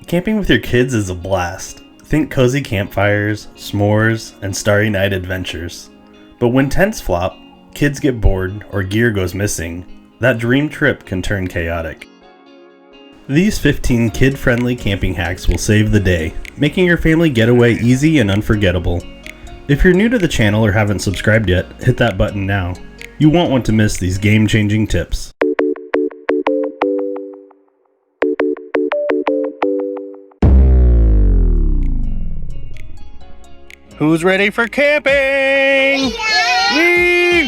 Camping with your kids is a blast. Think cozy campfires, s'mores, and starry night adventures. But when tents flop, kids get bored, or gear goes missing, that dream trip can turn chaotic. These 15 kid-friendly camping hacks will save the day, making your family getaway easy and unforgettable. If you're new to the channel or haven't subscribed yet, hit that button now. You won't want to miss these game-changing tips. Who's ready for camping? Yay!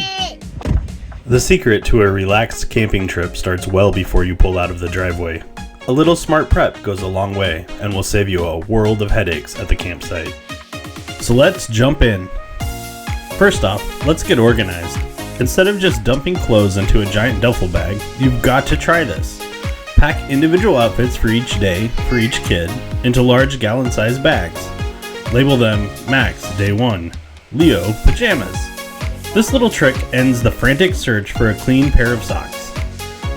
The secret to a relaxed camping trip starts well before you pull out of the driveway. A little smart prep goes a long way and will save you a world of headaches at the campsite. So let's jump in. First off, let's get organized. Instead of just dumping clothes into a giant duffel bag, you've got to try this. Pack individual outfits for each day, for each kid, into large gallon-sized bags. Label them Max Day 1, Leo Pajamas. This little trick ends the frantic search for a clean pair of socks.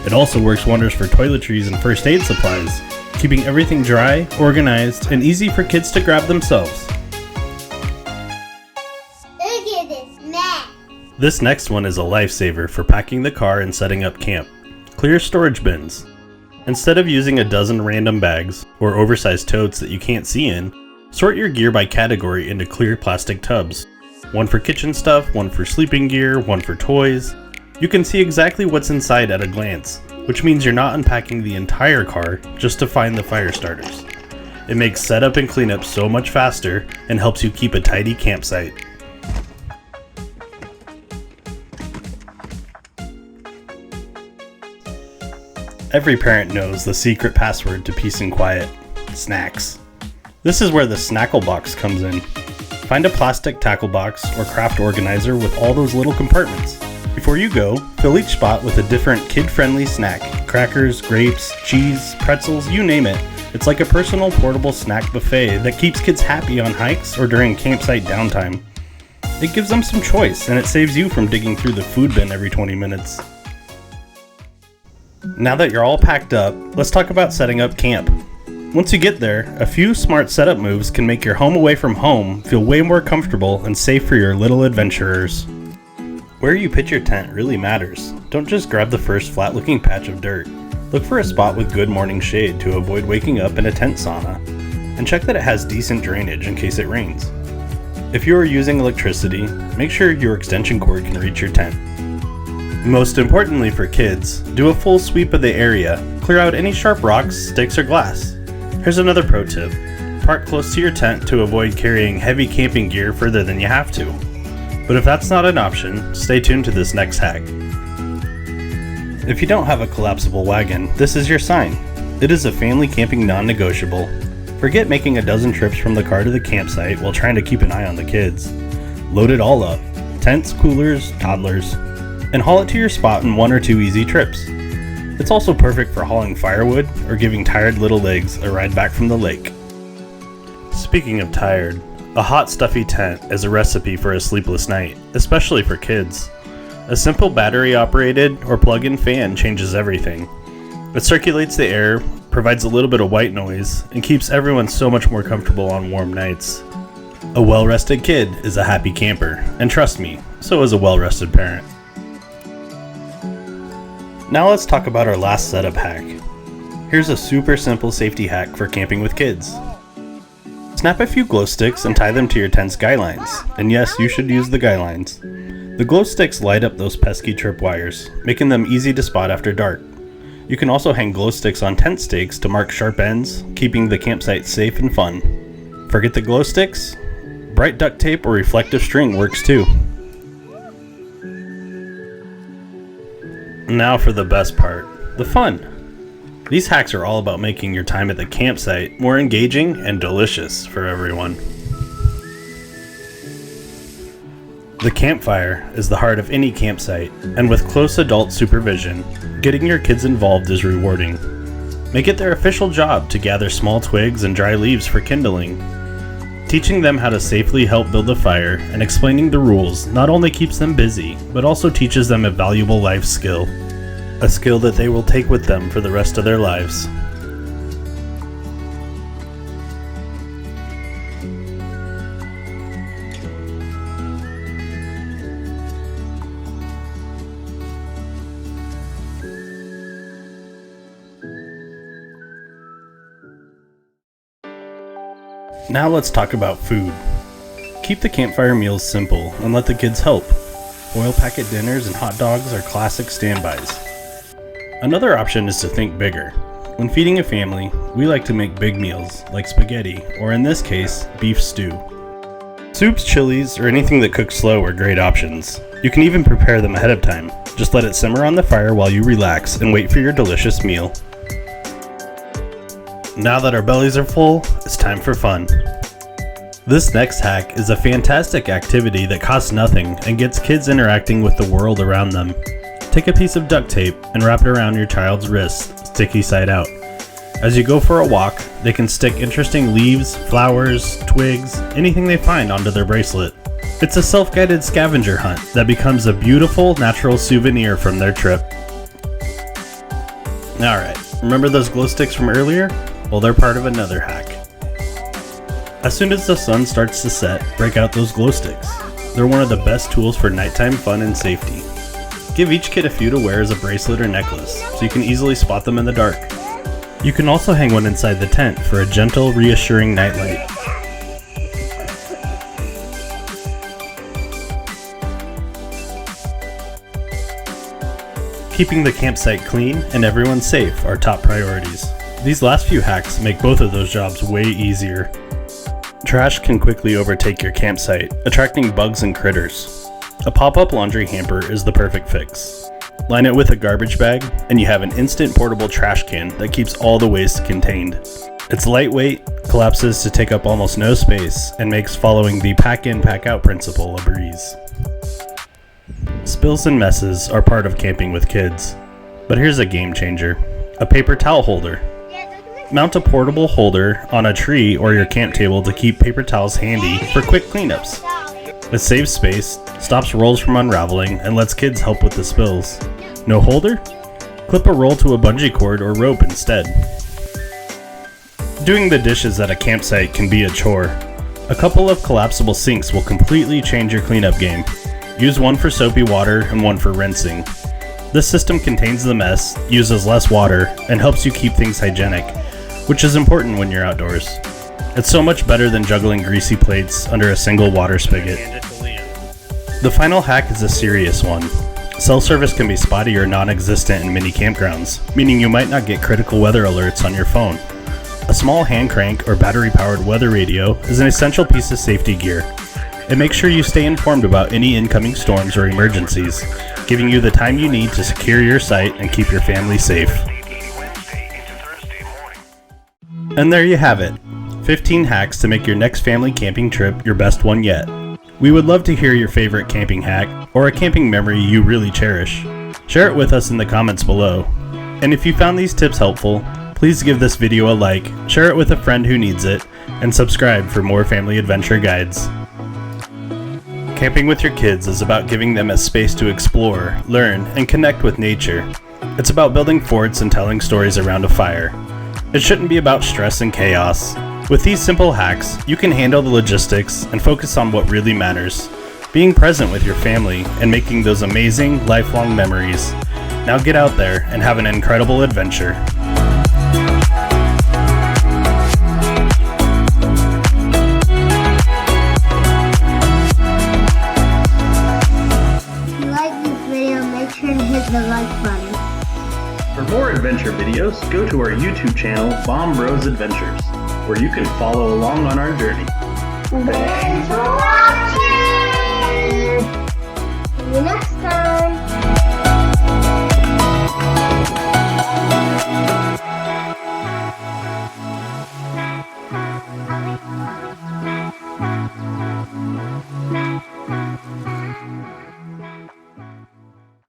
It also works wonders for toiletries and first aid supplies, keeping everything dry, organized, and easy for kids to grab themselves. Look at this mess. This next one is a lifesaver for packing the car and setting up camp. Clear storage bins. Instead of using a dozen random bags or oversized totes that you can't see in, sort your gear by category into clear plastic tubs. One for kitchen stuff, one for sleeping gear, one for toys. You can see exactly what's inside at a glance, which means you're not unpacking the entire car just to find the fire starters. It makes setup and cleanup so much faster and helps you keep a tidy campsite. Every parent knows the secret password to peace and quiet: snacks. This is where the Snackle Box comes in. Find a plastic tackle box or craft organizer with all those little compartments. Before you go, fill each spot with a different kid-friendly snack. Crackers, grapes, cheese, pretzels, you name it. It's like a personal portable snack buffet that keeps kids happy on hikes or during campsite downtime. It gives them some choice, and it saves you from digging through the food bin every 20 minutes. Now that you're all packed up, let's talk about setting up camp. Once you get there, a few smart setup moves can make your home away from home feel way more comfortable and safe for your little adventurers. Where you pitch your tent really matters. Don't just grab the first flat-looking patch of dirt. Look for a spot with good morning shade to avoid waking up in a tent sauna, and check that it has decent drainage in case it rains. If you are using electricity, make sure your extension cord can reach your tent. Most importantly for kids, do a full sweep of the area. Clear out any sharp rocks, sticks, or glass. Here's another pro tip. Park close to your tent to avoid carrying heavy camping gear further than you have to. But if that's not an option, stay tuned to this next hack. If you don't have a collapsible wagon, this is your sign. It is a family camping non-negotiable. Forget making a dozen trips from the car to the campsite while trying to keep an eye on the kids. Load it all up. Tents, coolers, toddlers. And haul it to your spot in 1 or 2 easy trips. It's also perfect for hauling firewood or giving tired little legs a ride back from the lake. Speaking of tired, a hot stuffy tent is a recipe for a sleepless night, especially for kids. A simple battery-operated or plug-in fan changes everything. It circulates the air, provides a little bit of white noise, and keeps everyone so much more comfortable on warm nights. A well-rested kid is a happy camper, and trust me, so is a well-rested parent. Now let's talk about our last setup hack. Here's a super simple safety hack for camping with kids. Snap a few glow sticks and tie them to your tent's guy lines. And yes, you should use the guy lines. The glow sticks light up those pesky tripwires, making them easy to spot after dark. You can also hang glow sticks on tent stakes to mark sharp ends, keeping the campsite safe and fun. Forget the glow sticks? Bright duct tape or reflective string works too. Now for the best part, the fun. These hacks are all about making your time at the campsite more engaging and delicious for everyone. The campfire is the heart of any campsite, and with close adult supervision, getting your kids involved is rewarding. Make it their official job to gather small twigs and dry leaves for kindling. Teaching them how to safely help build a fire and explaining the rules not only keeps them busy, but also teaches them a valuable life skill. A skill that they will take with them for the rest of their lives. Now let's talk about food. Keep the campfire meals simple and let the kids help. Oil packet dinners and hot dogs are classic standbys. Another option is to think bigger. When feeding a family, we like to make big meals like spaghetti, or in this case, beef stew. Soups, chilies, or anything that cooks slow are great options. You can even prepare them ahead of time. Just let it simmer on the fire while you relax and wait for your delicious meal. Now that our bellies are full, it's time for fun. This next hack is a fantastic activity that costs nothing and gets kids interacting with the world around them. Take a piece of duct tape and wrap it around your child's wrist, sticky side out. As you go for a walk, they can stick interesting leaves, flowers, twigs, anything they find onto their bracelet. It's a self-guided scavenger hunt that becomes a beautiful natural souvenir from their trip. Alright, remember those glow sticks from earlier? Well, they're part of another hack. As soon as the sun starts to set, break out those glow sticks. They're one of the best tools for nighttime fun and safety. Give each kid a few to wear as a bracelet or necklace, so you can easily spot them in the dark. You can also hang one inside the tent for a gentle, reassuring nightlight. Keeping the campsite clean and everyone safe are top priorities. These last few hacks make both of those jobs way easier. Trash can quickly overtake your campsite, attracting bugs and critters. A pop-up laundry hamper is the perfect fix. Line it with a garbage bag, and you have an instant portable trash can that keeps all the waste contained. It's lightweight, collapses to take up almost no space, and makes following the pack-in, pack-out principle a breeze. Spills and messes are part of camping with kids. But here's a game changer: a paper towel holder. Mount a portable holder on a tree or your camp table to keep paper towels handy for quick cleanups. It saves space, stops rolls from unraveling, and lets kids help with the spills. No holder? Clip a roll to a bungee cord or rope instead. Doing the dishes at a campsite can be a chore. A couple of collapsible sinks will completely change your cleanup game. Use one for soapy water and one for rinsing. This system contains the mess, uses less water, and helps you keep things hygienic, which is important when you're outdoors. It's so much better than juggling greasy plates under a single water spigot. The final hack is a serious one. Cell service can be spotty or non-existent in many campgrounds, meaning you might not get critical weather alerts on your phone. A small hand crank or battery-powered weather radio is an essential piece of safety gear. It makes sure you stay informed about any incoming storms or emergencies, giving you the time you need to secure your site and keep your family safe. And there you have it. 15 hacks to make your next family camping trip your best one yet. We would love to hear your favorite camping hack or a camping memory you really cherish. Share it with us in the comments below. And if you found these tips helpful, please give this video a like, share it with a friend who needs it, and subscribe for more family adventure guides. Camping with your kids is about giving them a space to explore, learn, and connect with nature. It's about building forts and telling stories around a fire. It shouldn't be about stress and chaos. With these simple hacks, you can handle the logistics and focus on what really matters: being present with your family and making those amazing, lifelong memories. Now get out there and have an incredible adventure. If you like this video, make sure to hit the like button. For more adventure videos, go to our YouTube channel, Bomb Bros Adventures, where you can follow along on our journey. Thanks for